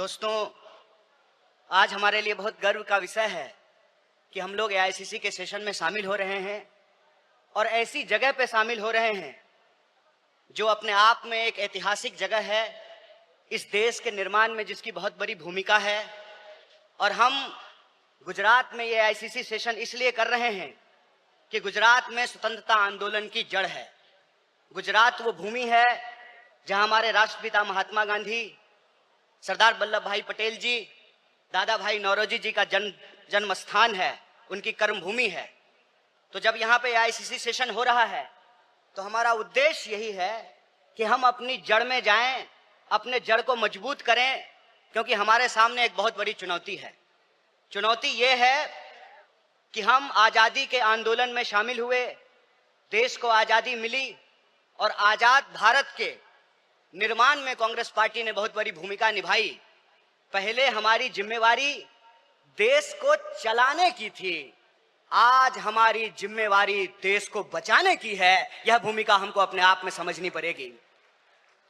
दोस्तों, आज हमारे लिए बहुत गर्व का विषय है कि हम लोग एआईसीसी के सेशन में शामिल हो रहे हैं और ऐसी जगह पे शामिल हो रहे हैं जो अपने आप में एक ऐतिहासिक जगह है, इस देश के निर्माण में जिसकी बहुत बड़ी भूमिका है। और हम गुजरात में ये एआईसीसी सेशन इसलिए कर रहे हैं कि गुजरात में स्वतंत्रता आंदोलन की जड़ है। गुजरात वो भूमि है जहां हमारे राष्ट्रपिता महात्मा गांधी, सरदार वल्लभ भाई पटेल जी, दादा भाई नौरोजी जी का जन्म स्थान है, उनकी कर्मभूमि है। तो जब यहाँ पे एआईसीसी सेशन हो रहा है तो हमारा उद्देश्य यही है कि हम अपनी जड़ में जाएं, अपने जड़ को मजबूत करें, क्योंकि हमारे सामने एक बहुत बड़ी चुनौती है। चुनौती ये है कि हम आज़ादी के आंदोलन में शामिल हुए, देश को आज़ादी मिली और आज़ाद भारत के निर्माण में कांग्रेस पार्टी ने बहुत बड़ी भूमिका निभाई। पहले हमारी जिम्मेवारी देश को चलाने की थी, आज हमारी जिम्मेवारी देश को बचाने की है। यह भूमिका हमको अपने आप में समझनी पड़ेगी।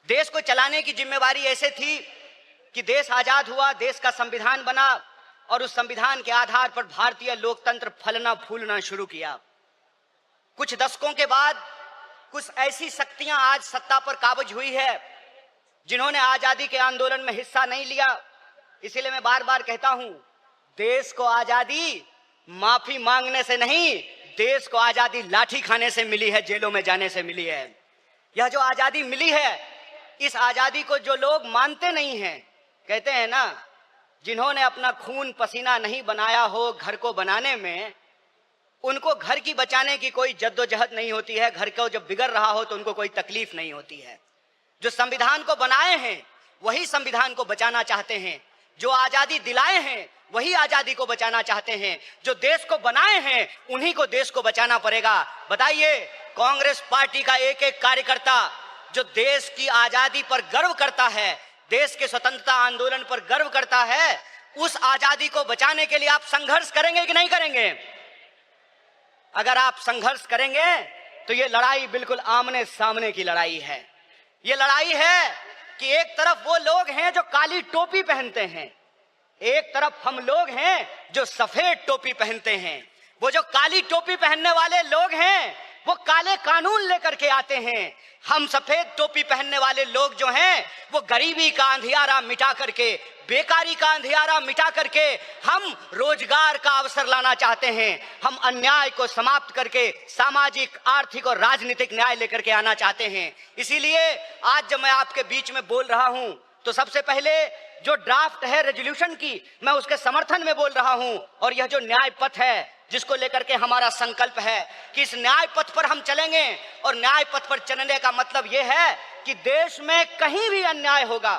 देश को चलाने की जिम्मेवारी ऐसे थी कि देश आजाद हुआ, देश का संविधान बना और उस संविधान के आधार पर भारतीय लोकतंत्र फलना फूलना शुरू किया। कुछ दशकों के बाद कुछ ऐसी शक्तियां आज सत्ता पर काबिज हुई है जिन्होंने आजादी के आंदोलन में हिस्सा नहीं लिया। इसीलिए मैं बार बार कहता हूं, देश को आजादी माफी मांगने से नहीं, देश को आजादी लाठी खाने से मिली है, जेलों में जाने से मिली है। यह जो आजादी मिली है, इस आजादी को जो लोग मानते नहीं हैं, कहते हैं ना, जिन्होंने अपना खून पसीना नहीं बनाया हो घर को बनाने में, उनको घर की बचाने की कोई जद्दोजहद नहीं होती है। घर को जब बिगड़ रहा हो तो उनको कोई तकलीफ नहीं होती है। जो संविधान को बनाए हैं वही संविधान को बचाना चाहते हैं, जो आजादी दिलाए हैं वही आजादी को बचाना चाहते हैं, जो देश को बनाए हैं उन्हीं को देश को बचाना पड़ेगा। बताइए, कांग्रेस पार्टी का एक एक कार्यकर्ता जो देश की आजादी पर गर्व करता है, देश के स्वतंत्रता आंदोलन पर गर्व करता है, उस आजादी को बचाने के लिए आप संघर्ष करेंगे कि नहीं करेंगे? अगर आप संघर्ष करेंगे तो ये लड़ाई बिल्कुल आमने सामने की लड़ाई है। ये लड़ाई है कि एक तरफ वो लोग हैं जो काली टोपी पहनते हैं, एक तरफ हम लोग हैं जो सफेद टोपी पहनते हैं। वो जो काली टोपी पहनने वाले लोग हैं वो काले कानून लेकर के आते हैं। हम सफेद टोपी पहनने वाले लोग जो हैं वो गरीबी का अंधियारा मिटा करके, बेकारी का अंधियारा मिटा करके हम रोजगार का अवसर लाना चाहते हैं। हम अन्याय को समाप्त करके सामाजिक, आर्थिक और राजनीतिक न्याय लेकर के आना चाहते हैं। इसीलिए आज जब मैं आपके बीच में बोल रहा हूं तो सबसे पहले जो ड्राफ्ट है रेजोल्यूशन की, मैं उसके समर्थन में बोल रहा हूं। और यह जो न्याय पथ है जिसको लेकर के हमारा संकल्प है कि इस न्याय पथ पर हम चलेंगे, और न्याय पथ पर चलने का मतलब यह है कि देश में कहीं भी अन्याय होगा,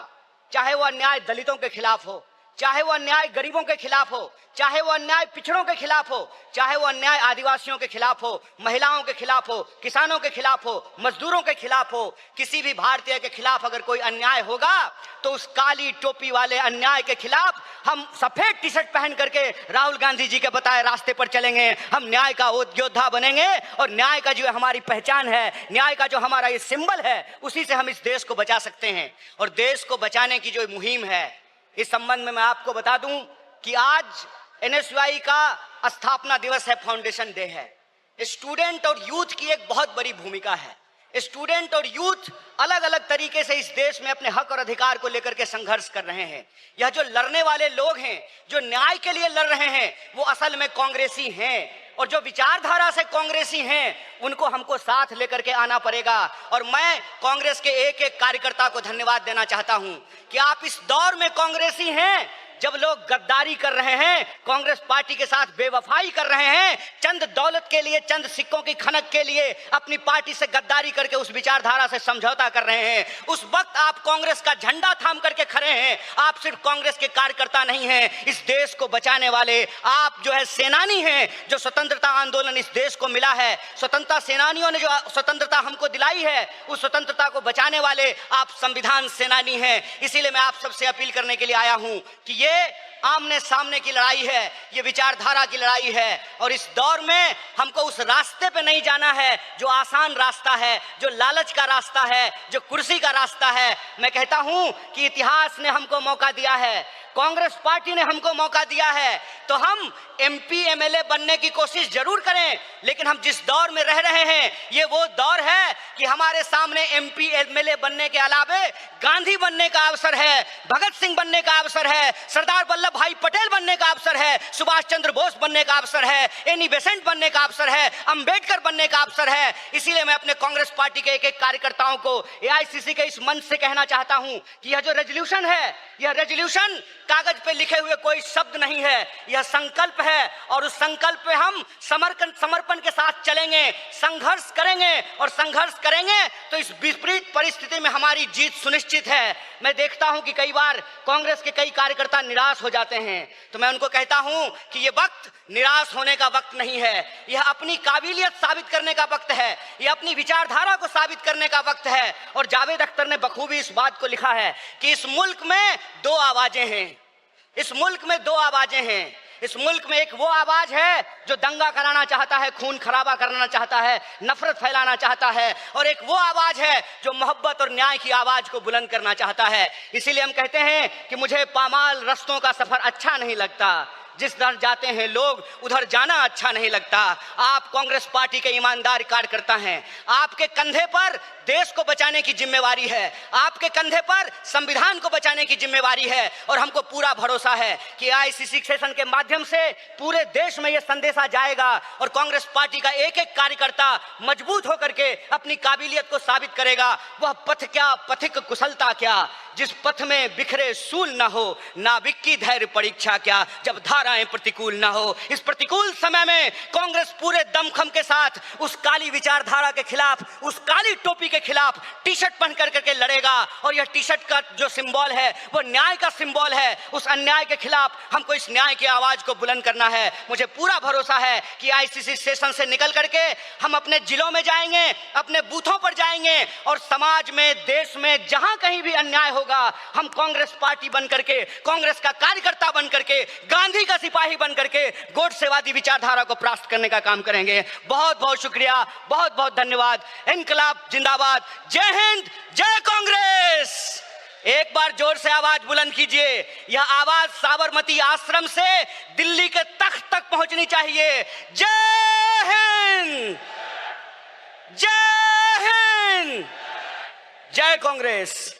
चाहे वो अन्याय दलितों के खिलाफ हो, चाहे वो अन्याय गरीबों के खिलाफ हो, चाहे वो अन्याय पिछड़ों के खिलाफ हो, चाहे वो अन्याय आदिवासियों के खिलाफ हो, महिलाओं के खिलाफ हो, किसानों के खिलाफ हो, मजदूरों के खिलाफ हो, किसी भी भारतीय के खिलाफ अगर कोई अन्याय होगा तो उस काली टोपी वाले अन्याय के खिलाफ हम सफेद टी शर्ट पहन करके राहुल गांधी जी के बताए रास्ते पर चलेंगे। हम न्याय का योद्धा बनेंगे और न्याय का जो हमारी पहचान है, न्याय का जो हमारा ये सिंबल है, उसी से हम इस देश को बचा सकते हैं। और देश को बचाने की जो मुहिम है, इस संबंध में मैं आपको बता दूं कि आज एनएसयूआई का स्थापना दिवस है, फाउंडेशन डे है। स्टूडेंट और यूथ की एक बहुत बड़ी भूमिका है। स्टूडेंट और यूथ अलग अलग तरीके से इस देश में अपने हक और अधिकार को लेकर के संघर्ष कर रहे हैं। यह जो लड़ने वाले लोग हैं, जो न्याय के लिए लड़ रहे हैं, वो असल में कांग्रेसी हैं, और जो विचारधारा से कांग्रेसी हैं उनको हमको साथ लेकर के आना पड़ेगा। और मैं कांग्रेस के एक एक कार्यकर्ता को धन्यवाद देना चाहता हूं कि आप इस दौर में कांग्रेसी हैं जब लोग गद्दारी कर रहे हैं, कांग्रेस पार्टी के साथ बेवफाई कर रहे हैं, चंद दौलत के लिए, चंद सिक्कों की खनक के लिए अपनी पार्टी से गद्दारी करके उस विचारधारा से समझौता कर रहे हैं, उस वक्त आप कांग्रेस का झंडा थाम करके खड़े हैं। आप सिर्फ कांग्रेस के कार्यकर्ता नहीं हैं, इस देश को बचाने वाले आप जो है सेनानी हैं। जो स्वतंत्रता आंदोलन इस देश को मिला है, स्वतंत्रता सेनानियों ने जो स्वतंत्रता हमको दिलाई है, उस स्वतंत्रता को बचाने वाले आप संविधान सेनानी हैं। इसीलिए मैं आप सबसे अपील करने के लिए आया हूं कि ये आमने सामने की लड़ाई है, ये विचारधारा की लड़ाई है। और इस दौर में हमको उस रास्ते पे नहीं जाना है जो आसान रास्ता है, जो लालच का रास्ता है, जो कुर्सी का रास्ता है। मैं कहता हूं कि इतिहास ने हमको मौका दिया है, कांग्रेस पार्टी ने हमको मौका दिया है, तो हम एमपी एमएलए बनने की कोशिश जरूर करें। लेकिन हम जिस दौर में रह रहे हैं, ये वो दौर है कि हमारे सामने एमपी एमएलए बनने के अलावे गांधी बनने का अवसर है, भगत सिंह बनने का अवसर है, सरदार वल्लभ भाई पटेल बनने का अवसर है, सुभाष चंद्र बोस बनने का अवसर है, एनी बेसेंट बनने का अवसर है, अंबेडकर बनने का अवसर है। इसीलिए मैं अपने कांग्रेस पार्टी के एक एक कार्यकर्ताओं को एआईसीसी के इस मंच से कहना चाहता हूं कि यह जो रेजोल्यूशन है, यह रेजोल्यूशन कागज पे लिखे हुए कोई शब्द नहीं है, यह संकल्प है। और उस संकल्प पे हम समर्पण के साथ चलेंगे, संघर्ष करेंगे, और संघर्ष करेंगे तो इस विपरीत परिस्थिति में हमारी जीत सुनिश्चित है। मैं देखता हूं कि कई बार कांग्रेस के कई कार्यकर्ता निराश हो जाते हैं, तो मैं उनको कहता हूं कि यह वक्त निराश होने का वक्त नहीं है, यह अपनी काबिलियत साबित करने का वक्त है, यह अपनी विचारधारा को साबित करने का वक्त है। और जावेद अख्तर ने बखूबी इस बात को लिखा है कि इस मुल्क में दो आवाजें हैं, इस मुल्क में दो आवाजें हैं। इस मुल्क में एक वो आवाज है जो दंगा कराना चाहता है, खून खराबा करना चाहता है, नफरत फैलाना चाहता है, और एक वो आवाज है जो मोहब्बत और न्याय की आवाज को बुलंद करना चाहता है। इसीलिए हम कहते हैं कि मुझे पामाल रस्तों का सफर अच्छा नहीं लगता, जिस दर जाते हैं लोग उधर जाना अच्छा नहीं लगता। आप कांग्रेस पार्टी के ईमानदार कार्यकर्ता हैं, आपके कंधे पर देश को बचाने की जिम्मेवारी है, आपके कंधे पर संविधान को बचाने की जिम्मेवारी है। और हमको पूरा भरोसा है कि एआईसीसी सेशन के माध्यम से पूरे देश में यह संदेशा जाएगा और कांग्रेस पार्टी का एक एक कार्यकर्ता मजबूत होकर के अपनी काबिलियत को साबित करेगा। वह पथ क्या, पथिक कुशलता क्या, जिस पथ में बिखरे सूल ना हो, नाविक की धैर्य परीक्षा क्या, जब धाराएं प्रतिकूल ना हो। इस प्रतिकूल समय में कांग्रेस पूरे दमखम के साथ उस काली विचारधारा के खिलाफ, उस काली टोपी के खिलाफ टी शर्ट पहन करके लड़ेगा। और यह टी शर्ट का जो सिंबल है वो न्याय का सिंबल है। उस अन्याय के खिलाफ हमको इस न्याय की आवाज को बुलंद करना है। मुझे पूरा भरोसा है कि आईसीसी सेशन से निकल करके हम अपने जिलों में जाएंगे, अपने बूथों पर जाएंगे, और समाज में, देश में जहां कहीं भी अन्याय होगा, हम कांग्रेस पार्टी बन करके, कांग्रेस का कार्यकर्ता बन करके, गांधी का सिपाही बन करके गोडसेवादी विचारधारा को परास्त करने का काम करेंगे। बहुत बहुत शुक्रिया, बहुत बहुत धन्यवाद। इनकलाब जिंदाबाद, जय हिंद, जय कांग्रेस। एक बार जोर से आवाज बुलंद कीजिए। यह आवाज साबरमती आश्रम से दिल्ली के तख्त तक पहुंचनी चाहिए। जय हिंद, जय हिंद, जय कांग्रेस।